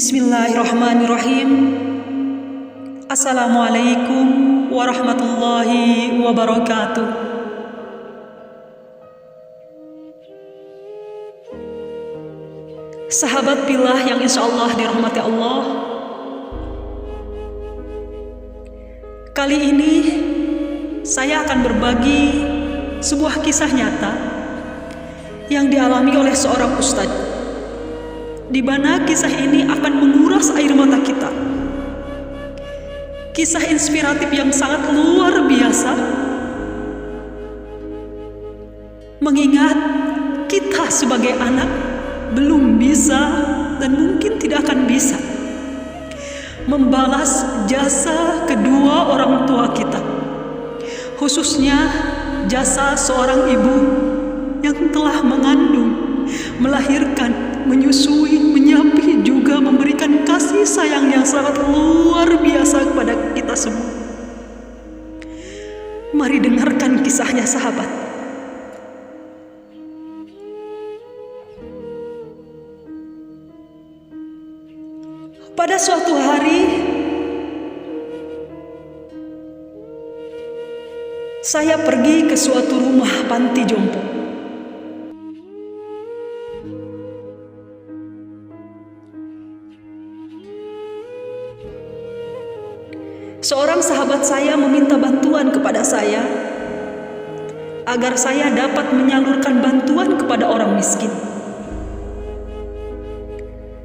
Bismillahirrahmanirrahim. Assalamualaikum warahmatullahi wabarakatuh. Sahabat pillah yang insya Allah dirahmati Allah, kali ini saya akan berbagi sebuah kisah nyata yang dialami oleh seorang ustadz, di mana kisah ini akan menguras air mata kita. Kisah inspiratif yang sangat luar biasa, mengingat kita sebagai anak belum bisa dan mungkin tidak akan bisa membalas jasa kedua orang tua kita, khususnya jasa seorang ibu yang telah mengandung, melahirkan, menyusui, menyapi, juga memberikan kasih sayang yang sangat luar biasa kepada kita semua. Mari dengarkan kisahnya, sahabat. Pada suatu hari, saya pergi ke suatu rumah panti jompo. Seorang sahabat saya meminta bantuan kepada saya agar saya dapat menyalurkan bantuan kepada orang miskin.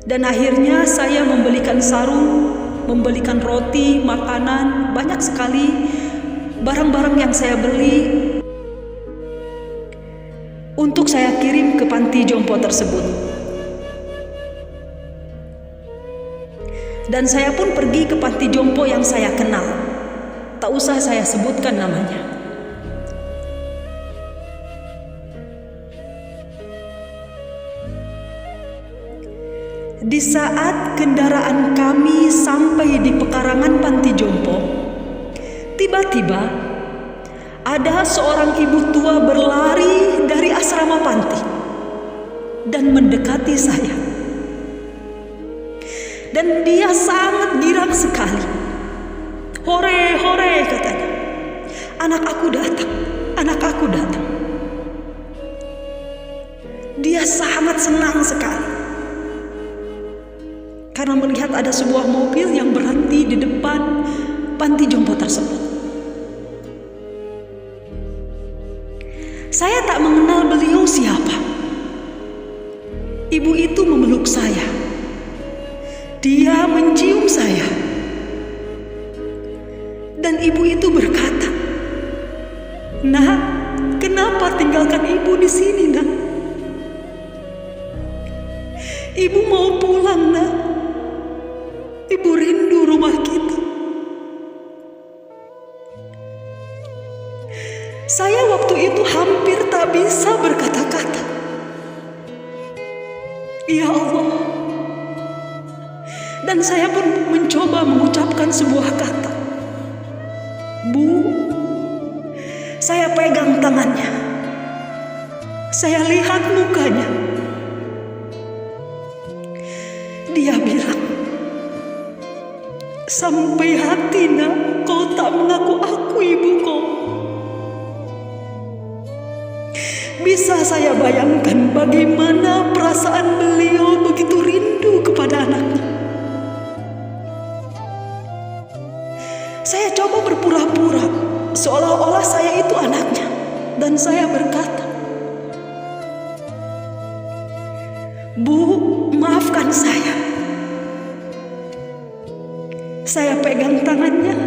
Dan akhirnya saya membelikan sarung, membelikan roti, makanan, banyak sekali barang-barang yang saya beli untuk saya kirim ke panti jompo tersebut. Dan saya pun pergi ke panti jompo yang saya kenal. Tak usah saya sebutkan namanya. Di saat kendaraan kami sampai di pekarangan panti jompo, tiba-tiba ada seorang ibu tua berlari dari asrama panti dan mendekati saya. Dan dia sangat girang sekali. "Hore, hore," katanya. "Anak aku datang, anak aku datang." Dia sangat senang sekali karena melihat ada sebuah mobil yang berhenti di depan panti jompo tersebut. Saya tak mengenal beliau siapa. Ibu itu memeluk saya. Dia mencium saya. Dan ibu itu berkata, "Nak, kenapa tinggalkan ibu di sini, Nak? Ibu mau pulang, Nak. Ibu rindu rumah kita." Saya waktu itu hampir tak bisa berkata-kata. Ya Allah. Dan saya pun mencoba mengucapkan sebuah kata. "Bu." Saya pegang tangannya. Saya lihat mukanya. Dia bilang, "Sampai hati, Nak, kau tak mengaku aku ibu kau." Bisa saya bayangkan bagaimana perasaan beliau begitu rindu kepada anaknya. Saya coba berpura-pura seolah-olah saya itu anaknya, dan saya berkata, "Bu, maafkan saya." Saya pegang tangannya,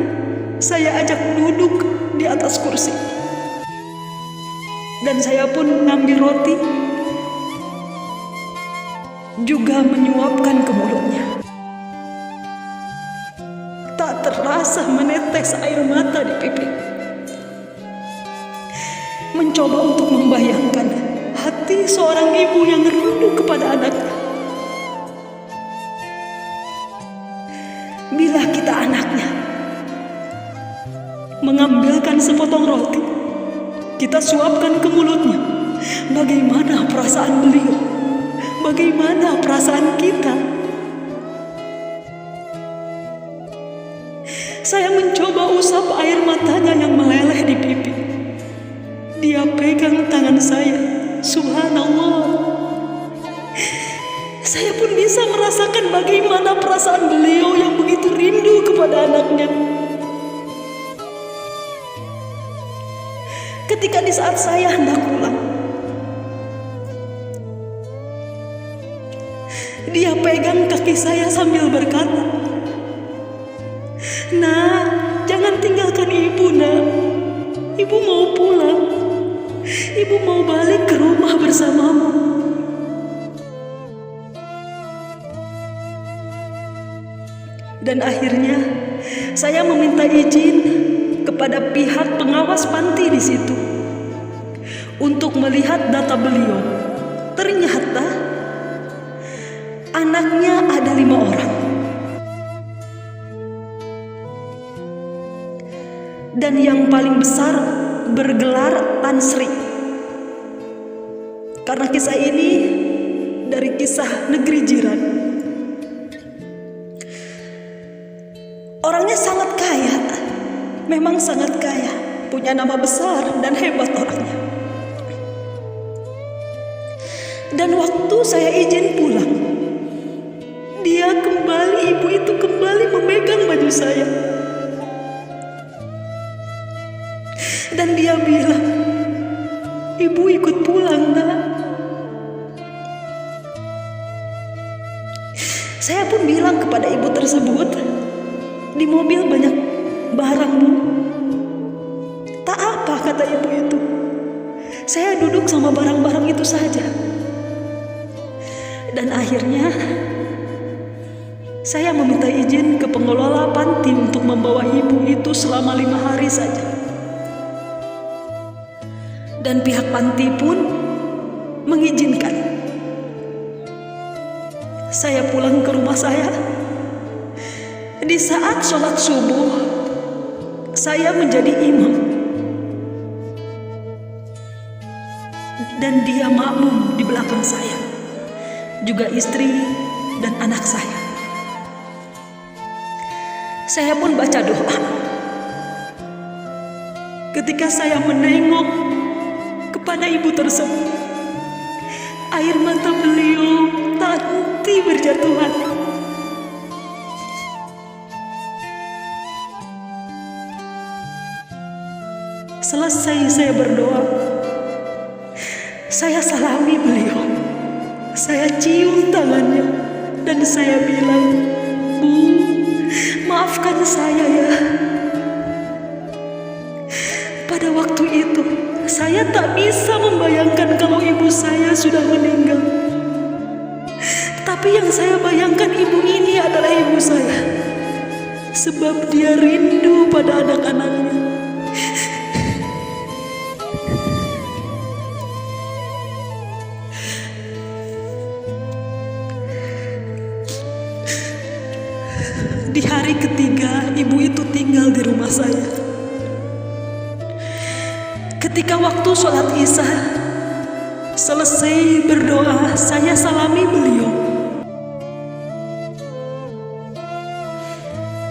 saya ajak duduk di atas kursi, dan saya pun mengambil roti, juga menyuapkan ke mulutnya. Tak terasa menetes air mata di pipi. Mencoba untuk membayangkan hati seorang ibu yang rindu kepada anaknya. Bila kita anaknya, mengambilkan sepotong roti, kita suapkan ke mulutnya, bagaimana perasaan beliau? Bagaimana perasaan kita? Saya mencoba usap air matanya yang meleleh di pipi. Dia pegang tangan saya. Subhanallah. Saya pun bisa merasakan bagaimana perasaan beliau yang begitu rindu kepada anaknya. Ketika di saat saya hendak pulang, dia pegang kaki saya sambil berkata, "Nak, jangan tinggalkan ibu, nak. Ibu mau pulang. Ibu mau balik ke rumah bersamamu." Dan akhirnya saya meminta izin kepada pihak pengawas panti di situ untuk melihat data beliau. Ternyata anaknya ada 5 orang. Dan yang paling besar bergelar Tan Sri. Karena kisah ini dari kisah negeri jiran. Orangnya sangat kaya, memang sangat kaya, punya nama besar dan hebat orangnya. Dan waktu saya izin pulang, ibu itu kembali memegang baju saya. Dan dia bilang, "Ibu ikut pulang, nak." Saya pun bilang kepada ibu tersebut, "Di mobil banyak barang, Bu." "Tak apa," kata ibu itu. "Saya duduk sama barang-barang itu saja." Dan akhirnya saya meminta izin ke pengelola panti untuk membawa ibu itu selama 5 hari saja. Dan pihak panti pun mengizinkan. Saya pulang ke rumah saya. Di saat sholat subuh, saya menjadi imam. Dan dia makmum di belakang saya. Juga istri dan anak saya. Saya pun baca doa. Ketika saya menengok kepada ibu tersebut, air mata beliau tak henti berjatuhan. Selesai saya berdoa, saya salami beliau. Saya cium tangannya dan saya bilang, "Bu, maafkan saya ya. Pada waktu itu, saya tak bisa membayangkan kalau ibu saya sudah meninggal. Tapi yang saya bayangkan ibu ini adalah ibu saya. Sebab dia rindu pada anak-anaknya." Di hari ketiga, ibu itu tinggal di rumah saya. Ketika waktu sholat Isya selesai berdoa, saya salami beliau.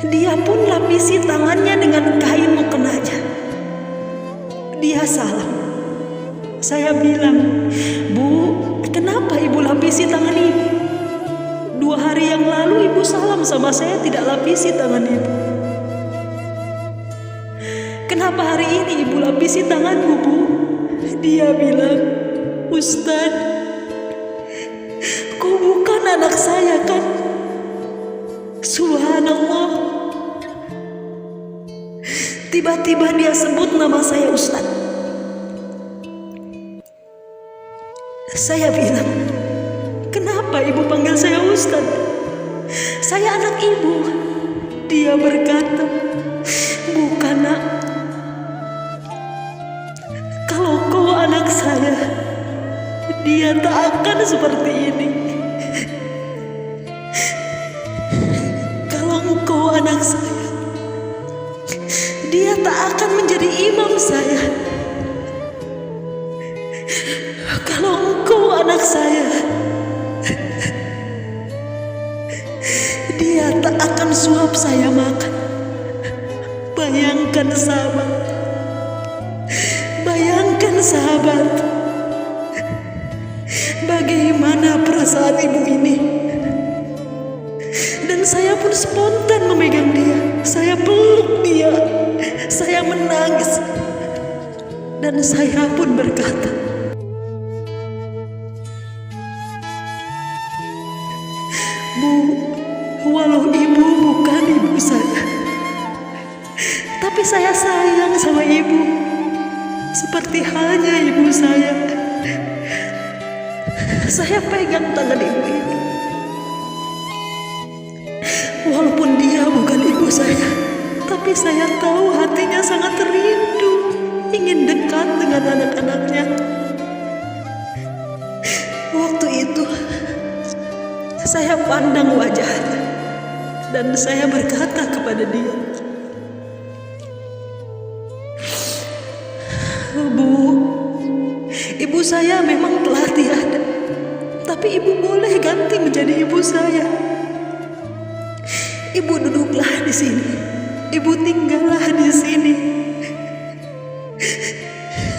Dia pun lapisi tangannya dengan kain mukenanya. Dia salam. Saya bilang, "Bu, kenapa ibu lapisi tangan ibu? 2 hari yang lalu ibu salam sama saya tidak lapisi tangan ibu. Kenapa hari ini ibu lapisi tanganmu, Bu?" Dia bilang, "Ustaz, kau bukan anak saya kan?" Subhanallah. Tiba-tiba dia sebut nama saya Ustaz. Saya bilang, "Kenapa ibu panggil saya Ustaz? Saya anak ibu." Dia berkata, "Bukan, nak. Kalau kau anak saya, dia tak akan seperti ini. Kalau engkau anak saya, dia tak akan menjadi imam saya. Kalau engkau anak saya, dia tak akan suap saya makan. bayangkan sahabat. Bayangkan sahabat, bagaimana perasaan ibu ini. Dan saya pun spontan memegang dia. Saya peluk dia. Saya menangis. Dan saya pun berkata, "Bu, walau ibu bukan ibu saya, tapi saya sayang sama ibu seperti halnya ibu saya." Saya pegang tangan ibu ini. Walaupun dia bukan ibu saya, tapi saya tahu hatinya sangat rindu, ingin dekat dengan anak-anaknya. Waktu itu saya pandang wajahnya dan saya berkata kepada dia, "Bu, ibu saya memang telah tiada, tapi ibu boleh ganti menjadi ibu saya. Ibu duduklah di sini, ibu tinggallah di sini.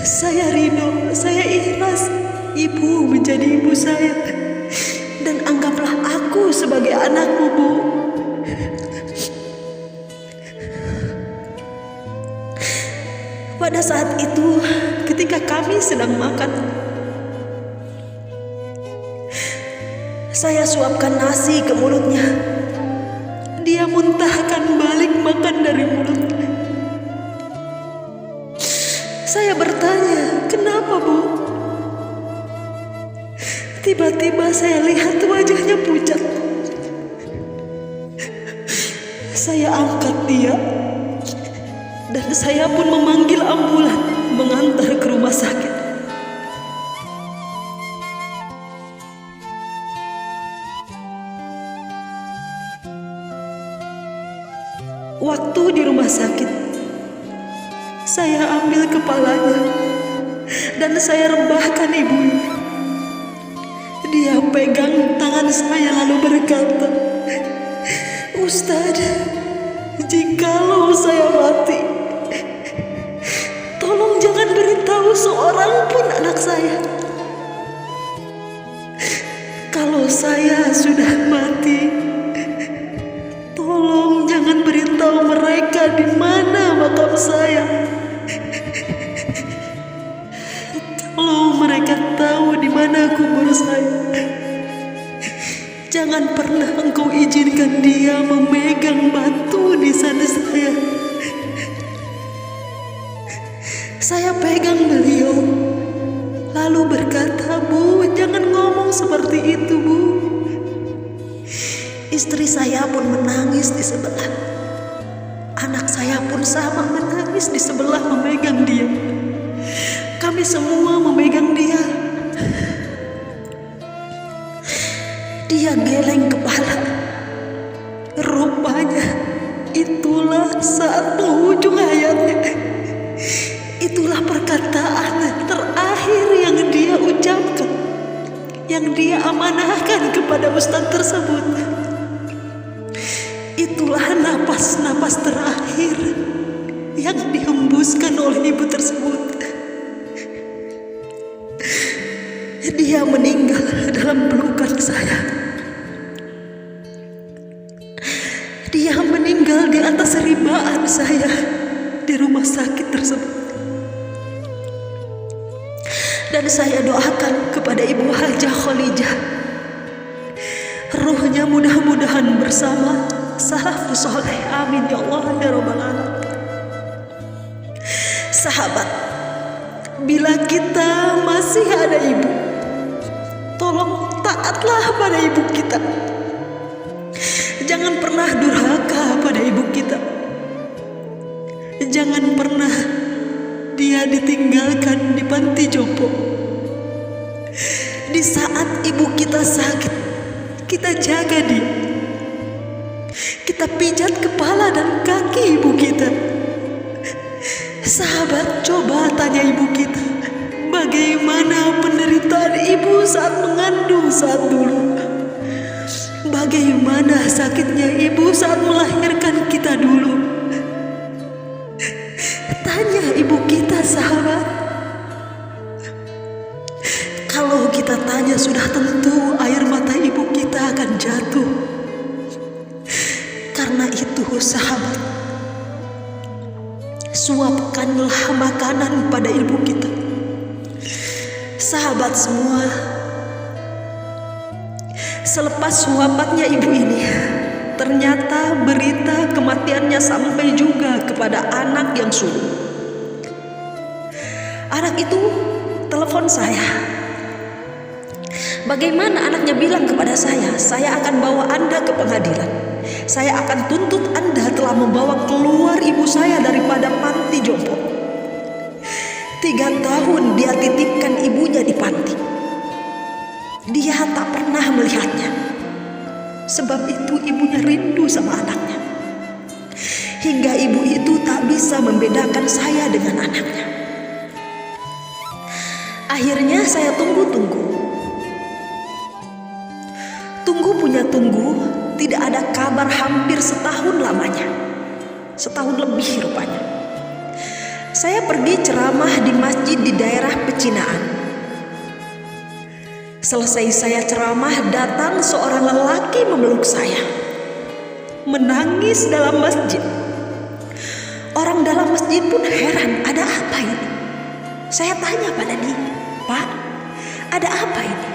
Saya rindu, saya ikhlas ibu menjadi ibu saya, dan anggaplah aku sebagai anakmu, Bu." Pada saat itu, ketika kami sedang makan, saya suapkan nasi ke mulutnya. Dia muntahkan balik makan dari mulutnya. Saya bertanya, "Kenapa, Bu?" Tiba-tiba saya lihat wajahnya pucat. Saya angkat dia dan saya pun memanggil ambulan mengantar ke rumah sakit. Waktu di rumah sakit, saya ambil kepalanya dan saya rebahkan ibunya. Dia pegang tangan saya lalu berkata, "Ustaz, jikalau saya mati, tolong jangan beritahu seorang pun anak saya. Kalau saya sudah mati, tolong jangan beritahu mereka di mana makam saya. Kalau mereka tahu di mana kubur saya, jangan pernah engkau izinkan dia memegang batu di sana saya." Saya pegang beliau lalu berkata, "Bu, jangan ngomong seperti itu, Bu." Istri saya pun menangis di sebelah. Anak saya pun sama menangis di sebelah memegang dia. Kami semua memegang dia. Dia geleng kepala. Rupanya itulah saat penghujung hayatnya. Itulah perkataan terakhir yang dia ucapkan, yang dia amanahkan kepada ustaz tersebut. Itulah napas-napas terakhir yang dihembuskan oleh ibu tersebut. Dia meninggal dalam pelukan saya. Dia meninggal di atas ribaan saya di rumah sakit tersebut. Dan saya doakan kepada Ibu Hajah Khalijah, ruhnya mudah-mudahan bersama salafus soleh. Amin ya Allah ya Rabbal Alamin. Sahabat, bila kita masih ada ibu, tolong taatlah pada ibu kita. Jangan pernah durhaka pada ibu kita. Jangan pernah dia ditinggalkan di panti jompo. Di saat ibu kita sakit, kita jaga dia. Kita pijat kepala dan kaki ibu kita. Sahabat, coba tanya ibu kita, bagaimana penderitaan ibu saat mengandung saat dulu? Bagaimana sakitnya ibu saat melahirkan kita dulu? Tanya ibu kita, sahabat. Kalau kita tanya, sudah tentu air mata ibu kita akan jatuh. Karena itu, sahabat, suapkanlah makanan pada ibu kita. Sahabat semua, selepas suapannya ibu ini, ternyata berita kematiannya sampai juga kepada anak yang sulung. Anak itu telepon saya. Bagaimana anaknya bilang kepada saya akan bawa Anda ke pengadilan. Saya akan tuntut Anda telah membawa keluar ibu saya daripada panti jompo. 3 tahun dia titipkan ibunya di panti. Dia tak pernah melihatnya. Sebab itu ibunya rindu sama anaknya. Hingga ibu itu tak bisa membedakan saya dengan anaknya. Akhirnya saya tunggu-tunggu. Tunggu punya tunggu, tidak ada kabar hampir setahun lamanya. Setahun lebih rupanya. Saya pergi ceramah di masjid di daerah Pecinaan. Selesai saya ceramah, datang seorang lelaki memeluk saya, menangis dalam masjid. Orang dalam masjid pun heran, ada apa ini? Saya tanya pada dia, Pak, ada apa ini?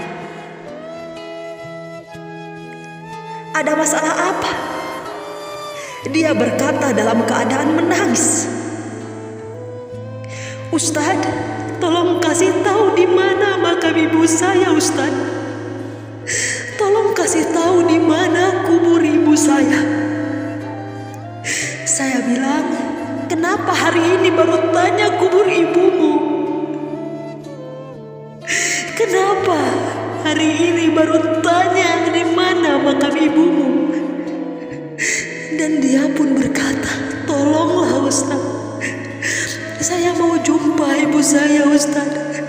Ada masalah apa? Dia berkata dalam keadaan menangis, Ustadz, tolong kasih tahu di mana makam ibu saya, Ustadz. Tolong kasih tahu di mana kubur ibu saya. Saya bilang, kenapa hari ini baru tanya kubur ibumu? Kenapa hari ini baru tanya di mana makam ibumu? Dan dia pun berkata, tolonglah Ustadz, saya mau jumpa ibu saya, Ustadz.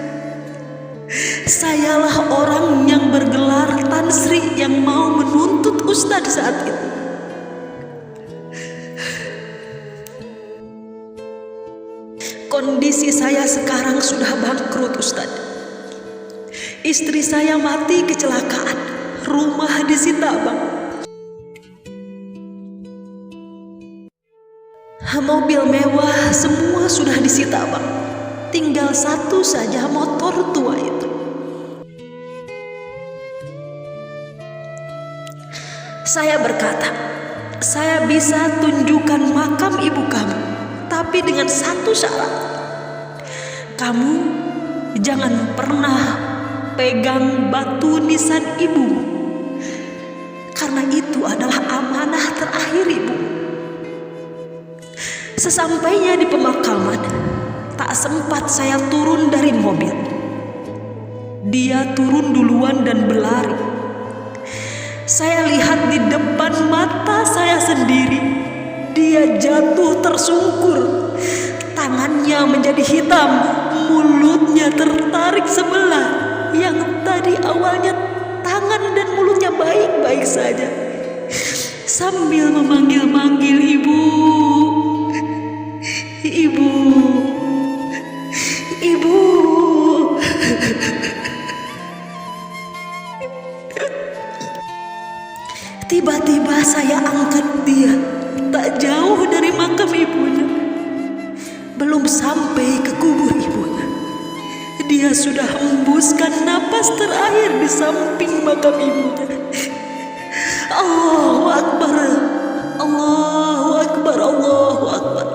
Sayalah orang yang bergelar Tan Sri yang mau menuntut Ustadz saat itu. Kondisi saya sekarang sudah bangkrut, Ustadz. Istri saya mati kecelakaan, rumah disita Bang. Mobil mewah semua sudah disita Bang. Tinggal satu saja motor tua itu. Saya berkata, saya bisa tunjukkan makam ibu kamu, tapi dengan satu syarat. Kamu jangan pernah pegang batu nisan ibumu, karena itu adalah amanah terakhir ibu. Sesampainya di pemakaman, tak sempat saya turun dari mobil. Dia turun duluan dan berlari. Saya lihat di depan mata saya sendiri, dia jatuh tersungkur. Tangannya menjadi hitam, mulutnya tertarik sebelah. Yang tadi awalnya tangan dan mulutnya baik-baik saja. Sambil memanggil-manggil ibu. Ibu, ibu. Tiba-tiba saya angkat dia, tak jauh dari makam ibunya. Belum sampai ke kubur ibunya, dia sudah hembuskan napas terakhir di samping makam ibunya. Allahu Akbar, Allahu Akbar, Allahu Akbar.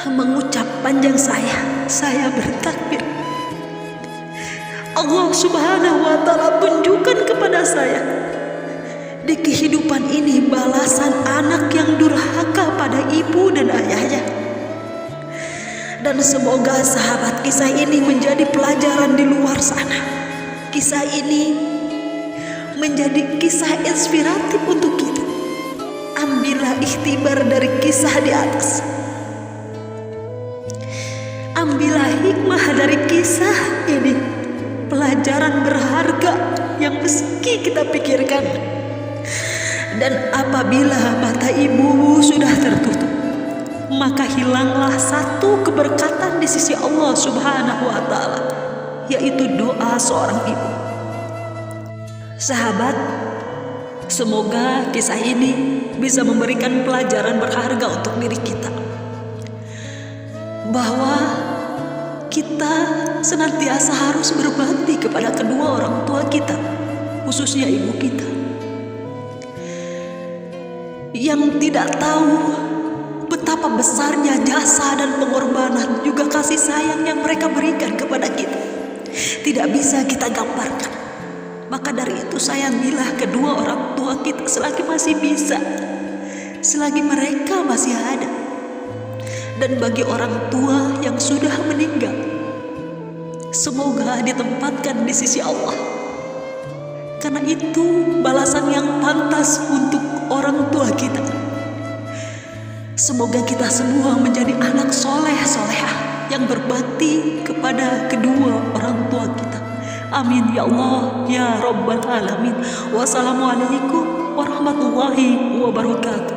Mengucap panjang saya bertakbir. Allah Subhanahu wa Ta'ala tunjukkan kepada saya di kehidupan ini balasan anak yang durhaka pada ibu dan ayahnya. Dan semoga sahabat kisah ini menjadi pelajaran di luar sana. Kisah ini menjadi kisah inspiratif untuk kita. Ambillah ikhtibar dari kisah di atas. Ambillah hikmah dari kisah ini, pelajaran berharga yang meski kita pikirkan Dan apabila mata ibu sudah tertutup, maka hilanglah satu keberkatan di sisi Allah Subhanahu wa Ta'ala, yaitu doa seorang ibu. Sahabat, semoga kisah ini bisa memberikan pelajaran berharga untuk diri kita, bahwa kita senantiasa harus berbakti kepada kedua orang tua kita, khususnya ibu kita, yang tidak tahu betapa besarnya jasa dan pengorbanan juga kasih sayang yang mereka berikan kepada kita. Tidak bisa kita gambarkan. Maka dari itu sayangilah kedua orang tua kita selagi masih bisa, selagi mereka masih ada. Dan bagi orang tua yang sudah meninggal, semoga ditempatkan di sisi Allah, karena itu balasan yang pantas untuk orang tua kita. Semoga kita semua menjadi anak soleh-solehah yang berbakti kepada kedua orang tua kita. Amin ya Allah ya Rabbal Alamin. Wassalamualaikum warahmatullahi wabarakatuh.